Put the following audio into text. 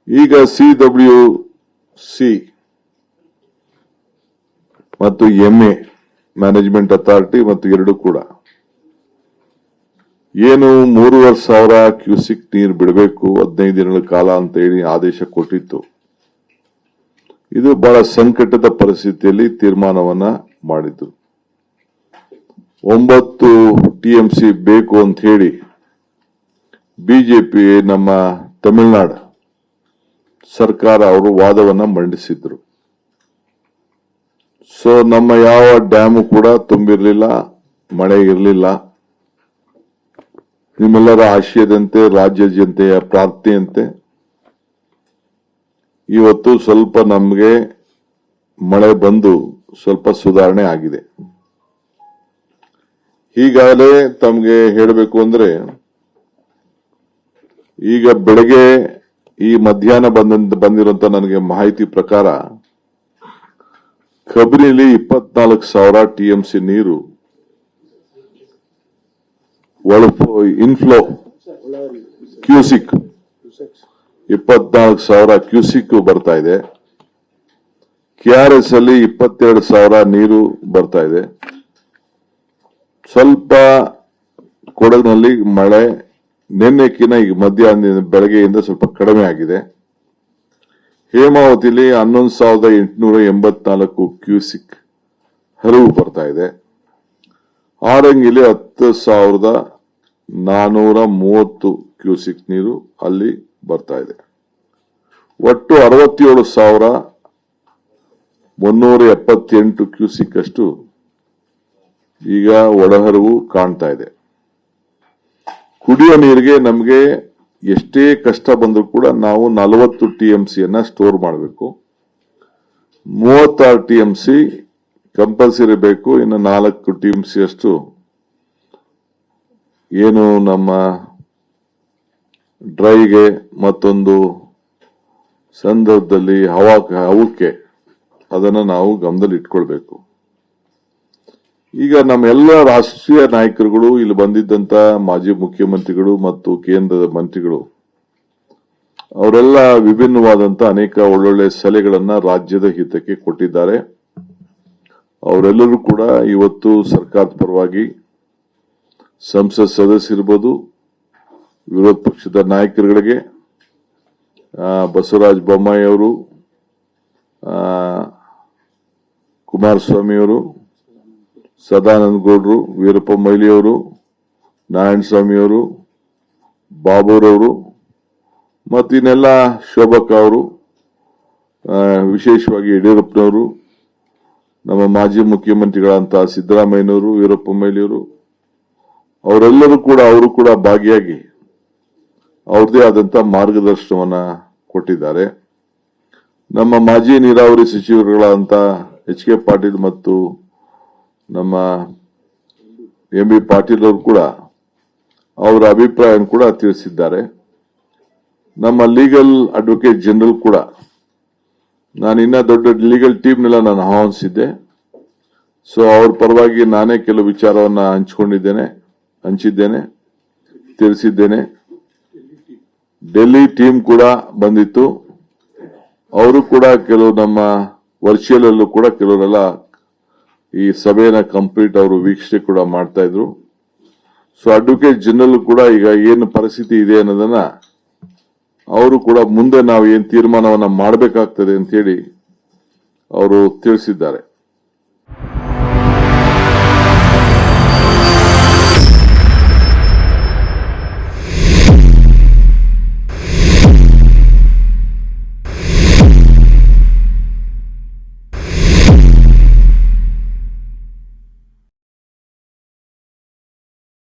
ಈಗ CWC ಮತ್ತು MA management authority ಮತ್ತು ಎರಡು ಕೂಡ ಏನು 3,500 ಕ್ಯೂಸಿಕ್ ನೀರು ಬಿಡಬೇಕು 15 ದಿನಗಳ ಕಾಲ ಅಂತ ಹೇಳಿ ಆದೇಶ ಕೊಟ್ಟಿತ್ತು. ಇದು ಬಹಳ ಸಂಕಟದ ಪರಿಸ್ಥಿತಿಯಲ್ಲಿ ತೀರ್ಮಾನವನ್ನ ಮಾಡಿದ್ದು. 9 TMC ಬೇಕು ಅಂತ ಹೇಳಿ ಬಿಜೆಪಿ ನಮ್ಮ ತಮಿಳುನಾಡು ಸರ್ಕಾರ ಅವರು ವಾದವನ್ನ ಮಂಡಿಸಿದ್ರು. ಸೊ ನಮ್ಮ ಯಾವ ಡ್ಯಾಮು ಕೂಡ ತುಂಬಿರಲಿಲ್ಲ, ಮಳೆ ಇರಲಿಲ್ಲ. ನಿಮ್ಮೆಲ್ಲರ ಆಶಯದಂತೆ ರಾಜ್ಯ ಜನತೆಯ ಪ್ರಾರ್ಥನೆಯಂತೆ ಇವತ್ತು ಸ್ವಲ್ಪ ನಮಗೆ ಮಳೆ ಬಂದು ಸ್ವಲ್ಪ ಸುಧಾರಣೆ ಆಗಿದೆ. ಈಗಾಗಲೇ ತಮಗೆ ಹೇಳಬೇಕು ಅಂದ್ರೆ ಈಗ ಬೆಳಗ್ಗೆ ಈ ಮಧ್ಯಾಹ್ನ ಬಂದಿರುವಂತ ನನಗೆ ಮಾಹಿತಿ ಪ್ರಕಾರ ಕಬಿನಿಲಿ 24,000 TMC ನೀರು ಇನ್ಫ್ಲೋ ಕ್ಯೂಸಿಕ್ 24,000 ಕ್ಯೂಸಿಕ್ ಬರ್ತಾ ಇದೆ. KRS ಅಲ್ಲಿ 22,000 ನೀರು ಬರ್ತಾ ಇದೆ. ಸ್ವಲ್ಪ ಕೊಡಗಿನಲ್ಲಿ ಮಳೆ ನಿನ್ನೆಕ್ಕಿಂತ ಈಗ ಮಧ್ಯಾಹ್ನ ಬೆಳಗ್ಗೆಯಿಂದ ಸ್ವಲ್ಪ ಕಡಿಮೆ ಆಗಿದೆ. ಹೇಮಾವತಿಲಿ 11,884 ಕ್ಯೂಸಿಕ್ ಹರಿವು ಬರ್ತಾ ಇದೆ. ಆರಂಗಿಲಿ 10,430 ಕ್ಯೂಸಿಕ್ ನೀರು ಅಲ್ಲಿ ಬರ್ತಾ ಇದೆ. ಒಟ್ಟು 67,178 ಕ್ಯೂಸಿಕ್ ಅಷ್ಟು ಈಗ ಒಳಹರಿವು ಕಾಣ್ತಾ ಇದೆ. ಕುಡಿಯೋ ನೀರಿಗೆ ನಮಗೆ ಎಷ್ಟೇ ಕಷ್ಟ ಬಂದರೂ ಕೂಡ ನಾವು 40 TMC ಸ್ಟೋರ್ ಮಾಡಬೇಕು. 36 TMC ಕಂಪಲ್ಸರಿ ಬೇಕು. ಇನ್ನು 4 TMC ಅಷ್ಟು ಏನು ನಮ್ಮ ಡ್ರೈಗೆ ಮತ್ತೊಂದು ಸಂದರ್ಭದಲ್ಲಿ ಹವಕ್ಕೆ ಅದನ್ನು ನಾವು ಗಮನದಲ್ಲಿ ಇಟ್ಕೊಳ್ಬೇಕು. ಈಗ ನಮ್ಮೆಲ್ಲ ರಾಷ್ಟ್ರೀಯ ನಾಯಕರುಗಳು ಇಲ್ಲಿ ಬಂದಿದ್ದಂತ ಮಾಜಿ ಮುಖ್ಯಮಂತ್ರಿಗಳು ಮತ್ತು ಕೇಂದ್ರದ ಮಂತ್ರಿಗಳು ಅವರೆಲ್ಲ ವಿಭಿನ್ನವಾದಂತ ಅನೇಕ ಒಳ್ಳೊಳ್ಳೆ ಸಲಹೆಗಳನ್ನ ರಾಜ್ಯದ ಹಿತಕ್ಕೆ ಕೊಟ್ಟಿದ್ದಾರೆ. ಅವರೆಲ್ಲರೂ ಕೂಡ ಇವತ್ತು ಸರ್ಕಾರದ ಪರವಾಗಿ ಸಂಸತ್ ಸದಸ್ಯರಿರ್ಬೋದು, ವಿರೋಧ ಪಕ್ಷದ ನಾಯಕರುಗಳಿಗೆ ಬಸವರಾಜ ಬೊಮ್ಮಾಯಿ ಅವರು, ಕುಮಾರಸ್ವಾಮಿ ಅವರು, ಸದಾನಂದ ಗೌಡರು, ವೀರಪ್ಪ ಮೊಯ್ಲಿಯವರು, ನಾರಾಯಣಸ್ವಾಮಿ ಅವರು, ಬಾಬುರವರು ಮತ್ತು ಇನ್ನೆಲ್ಲ ಶೋಭಕ್ಕ ಅವರು, ವಿಶೇಷವಾಗಿ ಯಡಿಯೂರಪ್ಪನವರು, ನಮ್ಮ ಮಾಜಿ ಮುಖ್ಯಮಂತ್ರಿಗಳಂತ ಸಿದ್ದರಾಮಯ್ಯನವರು, ವೀರಪ್ಪ ಮೊಯ್ಲಿಯವರು ಅವರೆಲ್ಲರೂ ಕೂಡ ಅವರು ಕೂಡ ಭಾಗಿಯಾಗಿ ಅವ್ರದೇ ಆದಂತ ಮಾರ್ಗದರ್ಶನವನ್ನ ಕೊಟ್ಟಿದ್ದಾರೆ. ನಮ್ಮ ಮಾಜಿ ನೀರಾವರಿ ಸಚಿವರುಗಳಂತ HK ಪಾಟೀಲ್ ಮತ್ತು ನಮ್ಮ MB ಪಾಟೀಲ್ ಅವರು ಕೂಡ ಅವರ ಅಭಿಪ್ರಾಯ ಕೂಡ ತಿಳಿಸಿದ್ದಾರೆ. ನಮ್ಮ ಲೀಗಲ್ ಅಡ್ವೊಕೇಟ್ ಜನರಲ್ ಕೂಡ ನಾನು ಇನ್ನ ದೊಡ್ಡ ಲೀಗಲ್ ಟೀಮ್ನೆಲ್ಲ ನಾನು ಆಹ್ವಾನಿಸಿದ್ದೆ. ಸೊ ಅವ್ರ ಪರವಾಗಿ ನಾನೇ ಕೆಲವು ವಿಚಾರವನ್ನ ಹಂಚಿದ್ದೇನೆ, ತಿಳಿಸಿದ್ದೇನೆ. ಡೆಲ್ಲಿ ಟೀಮ್ ಕೂಡ ಬಂದಿತ್ತು. ಅವರು ಕೂಡ ಕೆಲವು ನಮ್ಮ ವರ್ಚುವಲ್ ಅಲ್ಲೂ ಕೂಡ ಕೆಲವರೆಲ್ಲ ಈ ಸಭೆಯನ್ನ ಕಂಪ್ಲೀಟ್ ಅವರು ವೀಕ್ಷಣೆ ಕೂಡ ಮಾಡ್ತಾ ಇದ್ರು. ಸೊ ಅಡ್ವೊಕೇಟ್ ಜನರಲ್ ಕೂಡ ಈಗ ಏನು ಪರಿಸ್ಥಿತಿ ಇದೆ ಅನ್ನೋದನ್ನ ಅವರು ಕೂಡ ಮುಂದೆ ನಾವು ಏನ್ ತೀರ್ಮಾನವನ್ನ ಮಾಡಬೇಕಾಗ್ತದೆ ಅಂತ ಹೇಳಿ ಅವರು ತಿಳಿಸಿದ್ದಾರೆ.